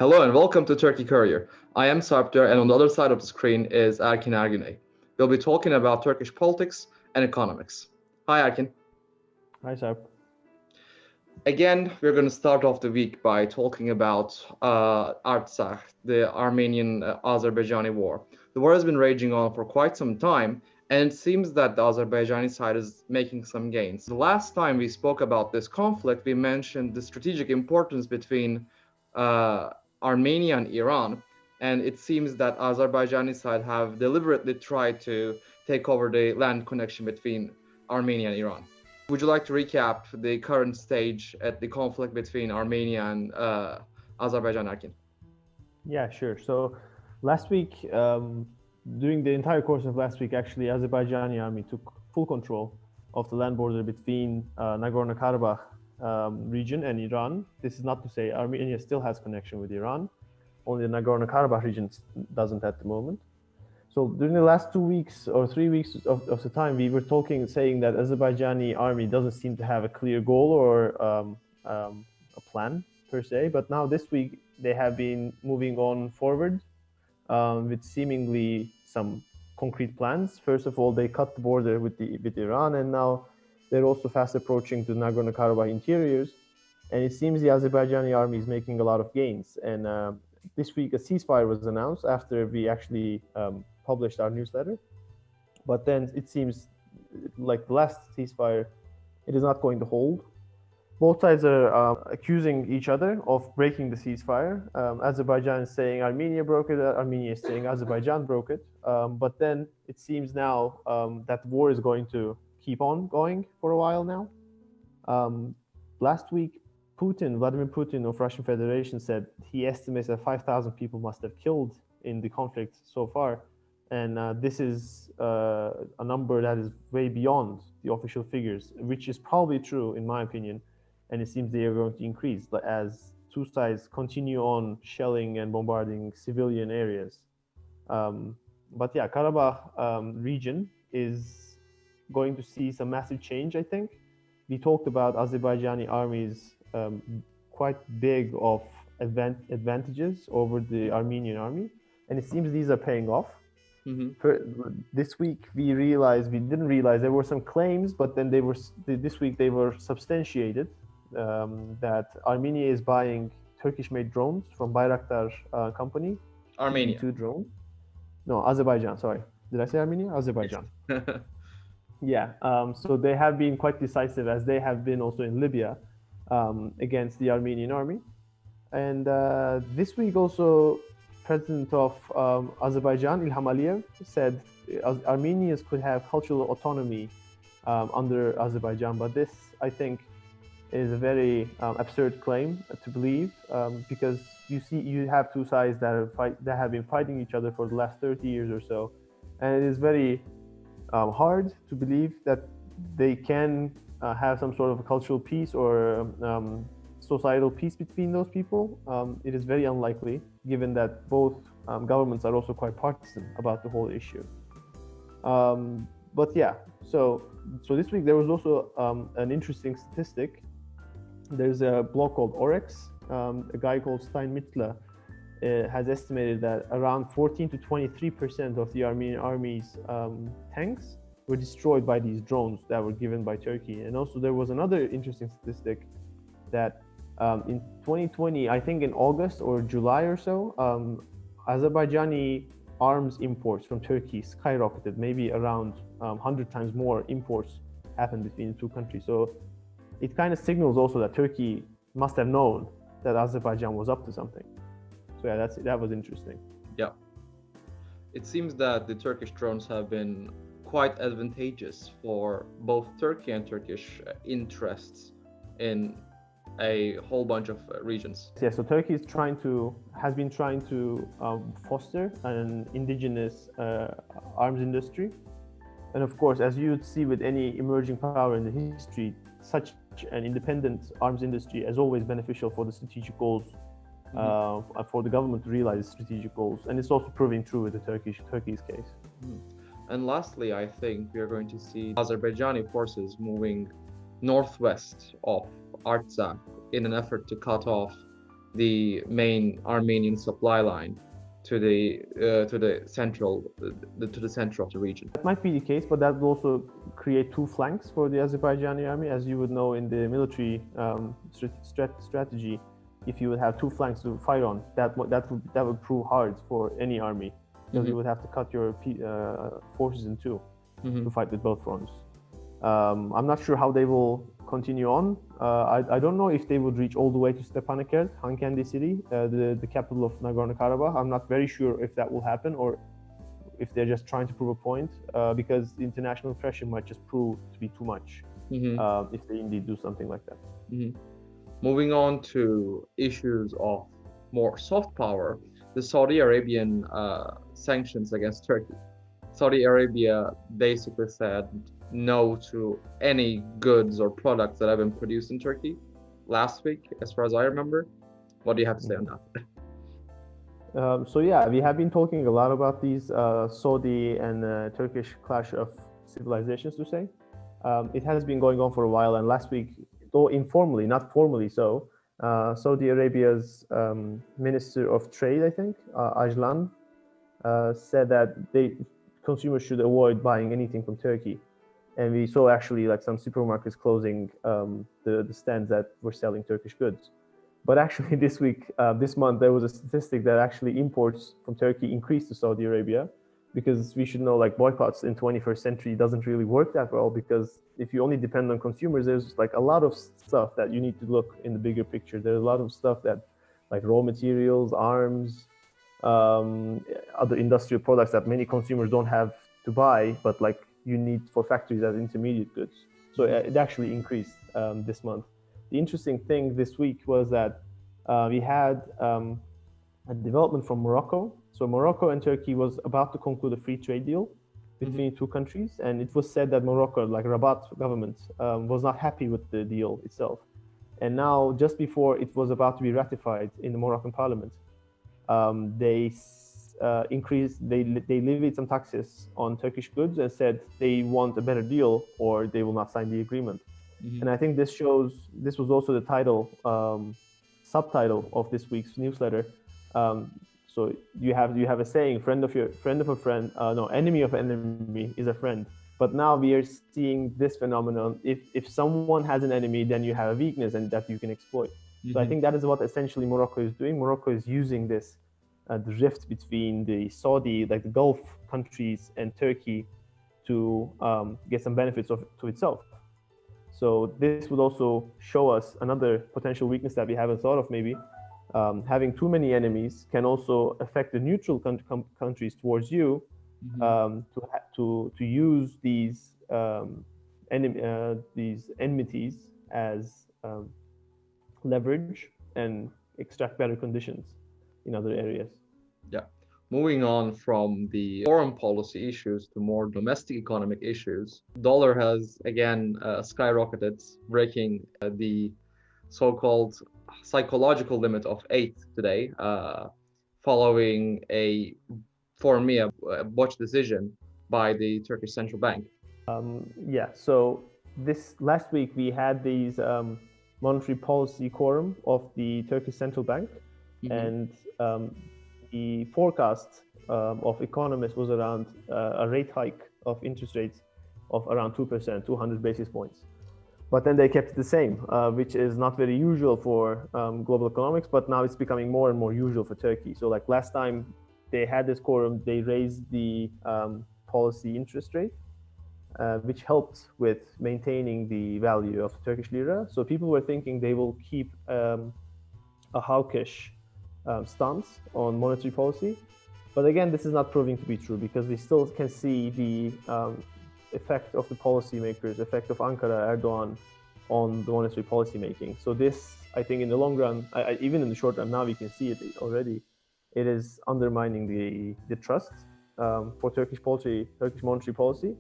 Hello and welcome to Turkey Courier. I am Sarpter, and on the other side of the screen is Erkin Erguney. We'll be talking about Turkish politics and economics. Hi Erkin. Hi Sarp. Again, we're going to start off the week by talking about Artsakh, the Armenian Azerbaijani War. The war has been raging on for quite some time, and it seems that the Azerbaijani side is making some gains. The last time we spoke about this conflict, we mentioned the strategic importance between Armenia and Iran, and it seems that Azerbaijani side have deliberately tried to take over the land connection between Armenia and Iran. Would you like to recap the current stage at the conflict between Armenia and Azerbaijan, Erkin? Yeah, sure. So last week, during the entire course of last week, actually, Azerbaijani army took full control of the land border between Nagorno-Karabakh region and Iran. This is not to say Armenia still has connection with Iran. Only the Nagorno-Karabakh region doesn't at the moment. So during the last 2 weeks or 3 weeks of the time, we were saying that Azerbaijani army doesn't seem to have a clear goal or a plan per se. But now this week, they have been moving on forward with seemingly some concrete plans. First of all, they cut the border with Iran, and now they're also fast approaching the Nagorno-Karabakh interiors. And it seems the Azerbaijani army is making a lot of gains. And this week, a ceasefire was announced after we actually published our newsletter. But then it seems like the last ceasefire, it is not going to hold. Both sides are accusing each other of breaking the ceasefire. Azerbaijan is saying Armenia broke it, Armenia is saying Azerbaijan broke it. But then it seems now that the war is going to keep on going for a while now. Last week, Vladimir Putin of Russian Federation said he estimates that 5,000 people must have killed in the conflict so far. And this is a number that is way beyond the official figures, which is probably true in my opinion. And it seems they are going to increase as two sides continue on shelling and bombarding civilian areas. But yeah, Karabakh region is going to see some massive change, I think. We talked about Azerbaijani armies quite big of advantages over the Armenian army. And it seems these are paying off. This week, we didn't realize there were some claims, but then this week they were substantiated that Armenia is buying Turkish-made drones from Bayraktar company. Armenia. Two drones. No, Azerbaijan, sorry. Did I say Armenia? Azerbaijan. Yeah, so they have been quite decisive, as they have been also in Libya against the Armenian army. And this week also, President of Azerbaijan, Ilham Aliyev, said Armenians could have cultural autonomy under Azerbaijan. But this, I think, is a very absurd claim to believe because you have two sides that have been fighting each other for the last 30 years or so. And it is very hard to believe that they can have some sort of a cultural peace or societal peace between those people. It is very unlikely, given that both governments are also quite partisan about the whole issue. But yeah, so this week there was also an interesting statistic. There's a blog called Oryx. A guy called Stein Mittler has estimated that around 14 to 23% of the Armenian army's tanks were destroyed by these drones that were given by Turkey. And also there was another interesting statistic that in 2020, I think in August or July or so, Azerbaijani arms imports from Turkey skyrocketed. Maybe around 100 times more imports happened between the two countries. So it kind of signals also that Turkey must have known that Azerbaijan was up to something. So yeah, that was interesting. Yeah. It seems that the Turkish drones have been quite advantageous for both Turkey and Turkish interests in a whole bunch of regions. Yeah, so Turkey has been trying to foster an indigenous arms industry. And of course, as you would see with any emerging power in the history, such an independent arms industry is always beneficial for the strategic goals, for the government to realize strategic goals. And it's also proving true with the Turkey's case. And lastly, I think we are going to see Azerbaijani forces moving northwest of Artsakh in an effort to cut off the main Armenian supply line to the center of the region. That might be the case, but that will also create two flanks for the Azerbaijani army. As you would know, in the military strategy, if you would have two flanks to fight on, that would prove hard for any army, because you would have to cut your forces in two to fight with both fronts. I'm not sure how they will continue on. I don't know if they would reach all the way to Stepanakert, Hankendi city, the capital of Nagorno-Karabakh. I'm not very sure if that will happen, or if they're just trying to prove a point, because the international pressure might just prove to be too much if they indeed do something like that. Moving on to issues of more soft power, the Saudi Arabian sanctions against Turkey. Saudi Arabia basically said no to any goods or products that have been produced in Turkey last week, as far as I remember. What do you have to say on that? So yeah, we have been talking a lot about these Saudi and Turkish clash of civilizations, to say. It has been going on for a while, and last week, though informally, not formally so, Saudi Arabia's Minister of Trade, I think, Ajlan, said that consumers should avoid buying anything from Turkey. And we saw actually like some supermarkets closing the stands that were selling Turkish goods. But actually this month, there was a statistic that actually imports from Turkey increased to Saudi Arabia, because we should know like boycotts in 21st century doesn't really work that well, because if you only depend on consumers, there's like a lot of stuff that you need to look in the bigger picture. There's a lot of stuff that like raw materials, arms, other industrial products that many consumers don't have to buy, but like you need for factories as intermediate goods. So it actually increased this month. The interesting thing this week was that we had a development from Morocco. So Morocco and Turkey was about to conclude a free trade deal between two countries, and it was said that Morocco, like Rabat government, was not happy with the deal itself. And now, just before it was about to be ratified in the Moroccan parliament, they levied some taxes on Turkish goods and said they want a better deal or they will not sign the agreement. And I think this was also the title, subtitle of this week's newsletter. So you have a saying, friend of a friend, enemy of an enemy is a friend. But now we are seeing this phenomenon. If someone has an enemy, then you have a weakness and that you can exploit. So I think that is what essentially Morocco is doing. Morocco is using this the rift between the Saudi, like the Gulf countries, and Turkey to get some benefits to itself. So this would also show us another potential weakness that we haven't thought of maybe. Having too many enemies can also affect the neutral countries towards you to use these enmities as leverage and extract better conditions in other areas. Yeah. Moving on from the foreign policy issues to more domestic economic issues, dollar has again skyrocketed, breaking the so-called psychological limit of 8 today, following for me, a botched decision by the Turkish Central Bank. So this last week we had these monetary policy quorum of the Turkish Central Bank, and the forecast of economists was around a rate hike of interest rates of around 2%, 200 basis points. But then they kept it the same, which is not very usual for global economics, but now it's becoming more and more usual for Turkey. So like last time they had this quorum, they raised the policy interest rate, which helped with maintaining the value of the Turkish lira. So people were thinking they will keep a hawkish stance on monetary policy. But again, this is not proving to be true, because we still can see the effect of the policymakers, effect of Ankara, Erdogan on the monetary policy making. So this, I think in the long run, even in the short run, now we can see it already, it is undermining the trust for Turkish monetary policy.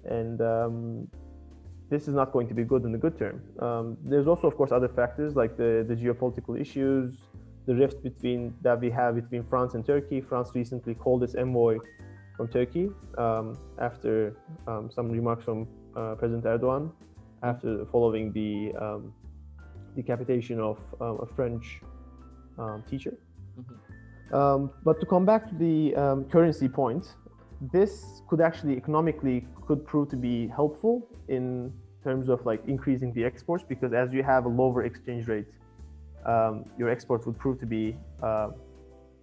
And this is not going to be good in the good term. There's also, of course, other factors like the geopolitical issues, the rift that we have between France and Turkey. France recently called its envoy from Turkey after some remarks from President Erdogan following the decapitation of a French teacher. Mhm. But to come back to the currency point, this could actually economically could prove to be helpful in terms of like increasing the exports, because as you have a lower exchange rate, your exports would prove to be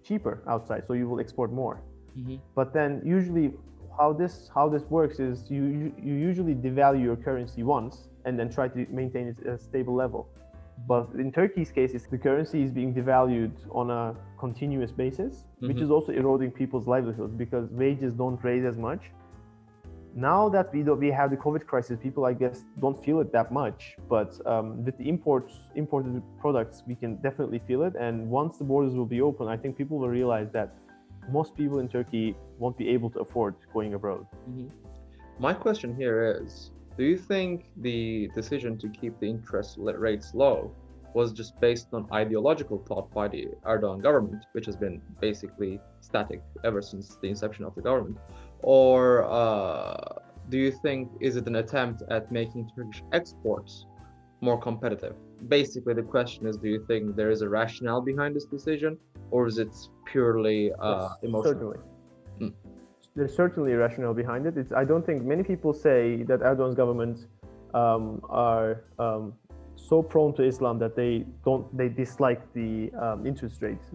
cheaper outside, so you will export more. Mhm. But then usually how this works is you usually devalue your currency once and then try to maintain it at a stable level. But in Turkey's case, the currency is being devalued on a continuous basis, which is also eroding people's livelihoods because wages don't raise as much. Now that we have the COVID crisis, people, I guess, don't feel it that much. But with the imported products, we can definitely feel it. And once the borders will be open, I think people will realize that most people in Turkey won't be able to afford going abroad. My question here is, do you think the decision to keep the interest rates low was just based on ideological thought by the Erdogan government, which has been basically static ever since the inception of the government? Or do you think is it an attempt at making Turkish exports more competitive? Basically, the question is, do you think there is a rationale behind this decision, or is it purely Yes, emotional? certainly. There's certainly a rationale behind it. I don't think many people say that Erdogan's government are so prone to Islam that they dislike the interest rate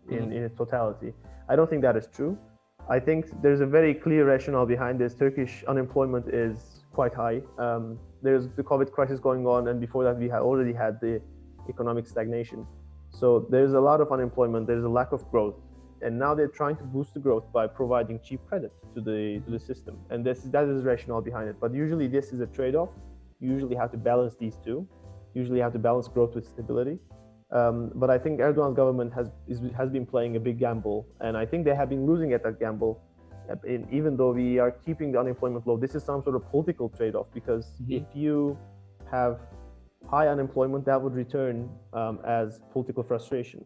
in its totality. I don't think that is true. I think there's a very clear rationale behind this. Turkish unemployment is quite high. There's the COVID crisis going on, and before that, we already had the economic stagnation. So there's a lot of unemployment. There's a lack of growth, and now they're trying to boost the growth by providing cheap credit to the system, and that is the rationale behind it. But usually, this is a trade-off. You usually have to balance these two. You usually have to balance growth with stability. But I think Erdogan's government has been playing a big gamble, and I think they have been losing at that gamble. Even though we are keeping the unemployment low, this is some sort of political trade-off, because if you have high unemployment, that would return as political frustration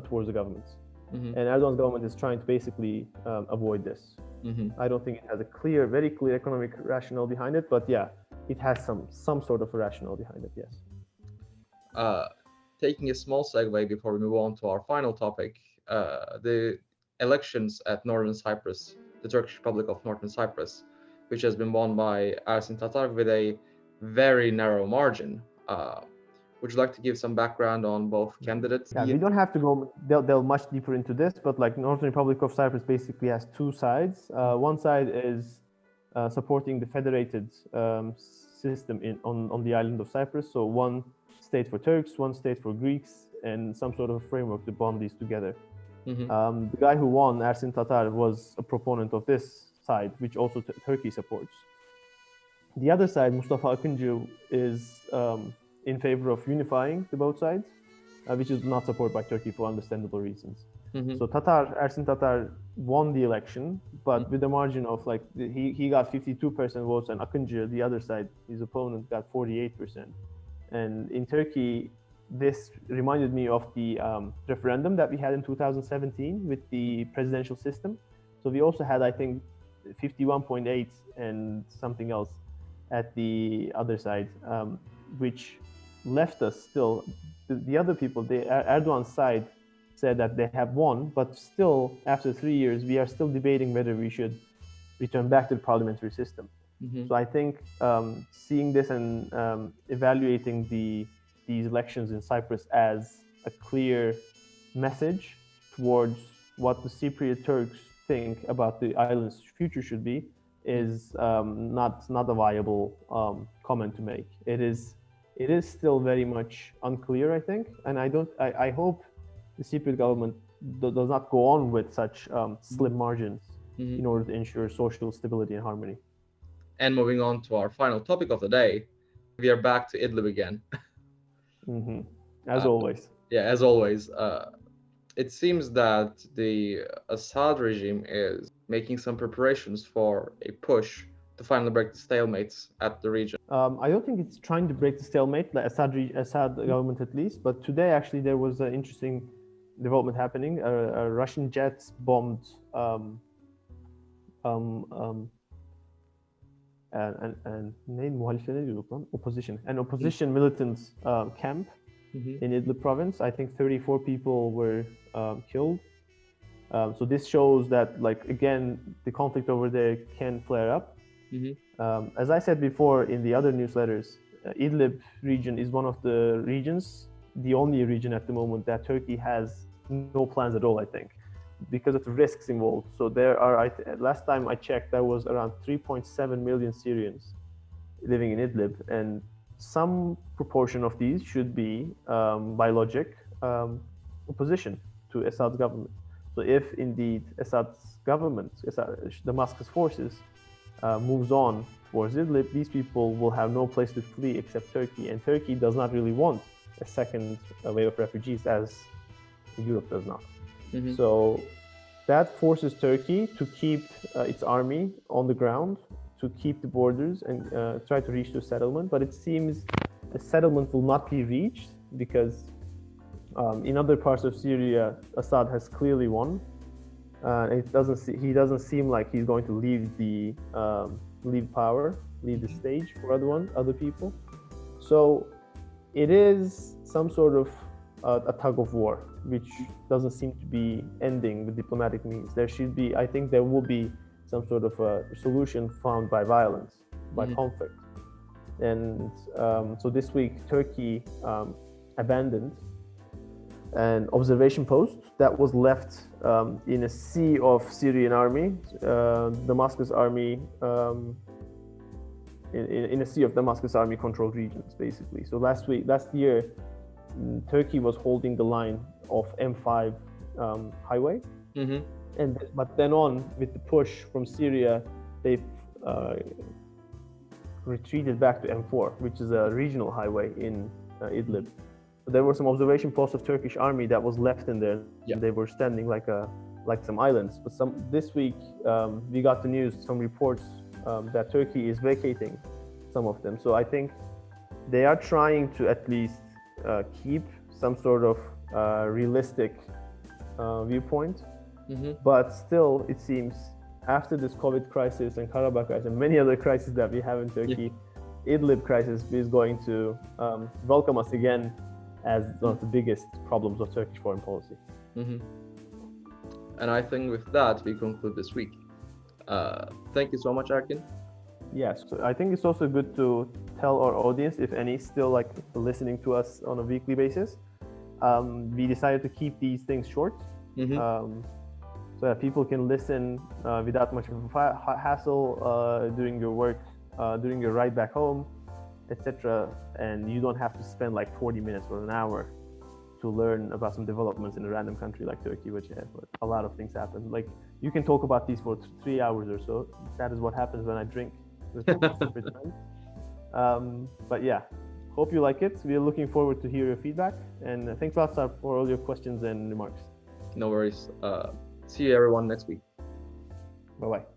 towards the government. And Erdogan's government is trying to basically avoid this. I don't think it has a very clear economic rationale behind it, but yeah, it has some sort of a rationale behind it, yes. Taking a small segue before we move on to our final topic, the elections at Northern Cyprus, the Turkish Republic of Northern Cyprus, which has been won by Ersin Tatar with a very narrow margin. Would you like to give some background on both candidates? Yeah, we don't have to go delve much deeper into this, but like Northern Republic of Cyprus basically has two sides. One side is supporting the federated system on the island of Cyprus. So one state for Turks, one state for Greeks, and some sort of framework to bond these together. The guy who won, Ersin Tatar, was a proponent of this side, which also Turkey supports. The other side, Mustafa Akıncı, is in favor of unifying the both sides, which is not supported by Turkey for understandable reasons. So Ersin Tatar won the election, but with a margin of like, he got 52% votes, and Akıncı, the other side, his opponent, got 48%. And in Turkey, this reminded me of the referendum that we had in 2017 with the presidential system. So we also had, I think, 51.8 and something else at the other side, which left us still, the other people, the Erdogan's side said that they have won, but still, after 3 years, we are still debating whether we should return back to the parliamentary system. So I think seeing this and evaluating these elections in Cyprus as a clear message towards what the Cypriot Turks think about the island's future should be is not a viable comment to make. It is still very much unclear, I think, and I hope the Cypriot government does not go on with such slim margins in order to ensure social stability and harmony. And moving on to our final topic of the day, we are back to Idlib again. As always. Yeah, as always. It seems that the Assad regime is making some preparations for a push to finally break the stalemates at the region. I don't think it's trying to break the stalemate, like Assad government at least. But today, actually, there was an interesting development happening. Russian jets bombed an opposition militant camp in Idlib province. I think 34 people were killed. So this shows that, like, again, the conflict over there can flare up. As I said before in the other newsletters, Idlib region is one of the regions, the only region at the moment that Turkey has no plans at all, I think, because of the risks involved. So there are, last time I checked, there was around 3.7 million Syrians living in Idlib, and some proportion of these should be, by logic, opposition to Assad's government. So if indeed Assad's government, Damascus forces, moves on towards Idlib, these people will have no place to flee except Turkey, and Turkey does not really want a second wave of refugees, as Europe does not. So that forces Turkey to keep its army on the ground, to keep the borders and try to reach to a settlement. But it seems a settlement will not be reached because in other parts of Syria, Assad has clearly won. He doesn't seem like he's going to leave the stage for other people. So it is some sort of a tug of war, which doesn't seem to be ending with diplomatic means. I think there will be some sort of a solution found by violence, by conflict. And so this week, Turkey abandoned an observation post that was left in a sea of Syrian army, Damascus army, in a sea of Damascus army controlled regions, basically. So last year, Turkey was holding the line of M5 highway, but then on with the push from Syria, they retreated back to M4, which is a regional highway in Idlib. There were some observation posts of Turkish army that was left in there. They were standing like some islands. But this week we got the news, some reports that Turkey is vacating some of them. So I think they are trying to at least keep some sort of realistic viewpoint. But still, it seems after this COVID crisis and Karabakh crisis and many other crises that we have in Turkey, Idlib crisis is going to welcome us again as one of the biggest problems of Turkish foreign policy. And I think with that, we conclude this week. Thank you so much, Erkin. Yes, so I think it's also good to tell our audience, if any, still like listening to us on a weekly basis. We decided to keep these things short, so that people can listen without much of a hassle during your work, during your ride back home, etc. And you don't have to spend like 40 minutes or an hour to learn about some developments in a random country like Turkey, which a lot of things happen. Like, you can talk about these for 3 hours or so. That is what happens when I drink with friends. But yeah, hope you like it. We are looking forward to hear your feedback, and thanks a lot, Sarp, for all your questions and remarks. No worries. See you everyone next week. Bye-bye.